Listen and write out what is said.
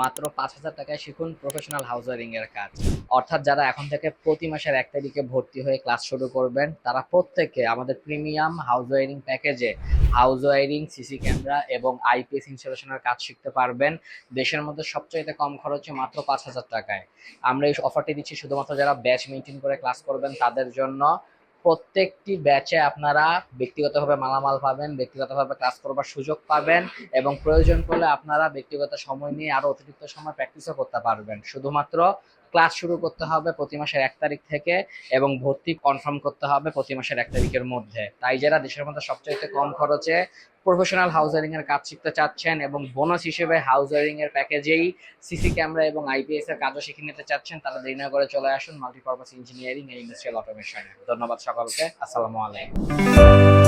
মাত্র ৫,০০০ টাকায় শিখুন প্রফেশনাল হাউস ওয়্যারিং এর কাজ। অর্থাৎ যারা এখন থেকে প্রতি মাসের ১ তারিখে ভর্তি হয়ে ক্লাস শুরু করবেন, তারা প্রত্যেকে আমাদের প্রিমিয়াম হাউস ওয়্যারিং প্যাকেজে হাউস ওয়্যারিং, সিসি ক্যামেরা এবং আইপিএস ইনস্টলেশনের কাজ শিখতে পারবেন দেশের মধ্যে সবচাইতে কম খরচে মাত্র ৫,০০০ টাকায়। আমরা এই অফারটি দিচ্ছি শুধুমাত্র যারা ব্যাচ মেইনটেইন করে ক্লাস করবেন তাদের জন্য। প্রত্যেকটি ব্যাচে আপনারা ব্যক্তিগতভাবে মালামাল পাবেন, ব্যক্তিগতভাবে ক্লাস করবার সুযোগ পাবেন এবং প্রয়োজন পড়লে আপনারা ব্যক্তিগত সময় নিয়ে আরো অতিরিক্ত সময় প্র্যাকটিসও করতে পারবেন। শুধুমাত্র ক্লাস শুরু করতে হবে প্রতি মাসের ১ তারিখ থেকে এবং ভর্তি কনফার্ম করতে হবে প্রতি মাসের ১ তারিখের মধ্যে। তাই যারা দেশের মধ্যে সবচাইতে কম খরচে প্রফেশনাল হাউস ওয়্যারিং এর কাজ শিখতে চাচ্ছেন এবং বোনাস হিসেবে হাউস ওয়্যারিং এর প্যাকেজেই সিসি ক্যামেরা এবং আইপিএস এর কাজও শিখে নিতে চাচ্ছেন, তারা দেরি না করে চলে আসুন মাল্টিপারপাস ইঞ্জিনিয়ারিং এন্ড ইন্ডাস্ট্রিয়াল অটোমেশনে। ধন্যবাদ সকলকে। আসসালামু আলাইকুম।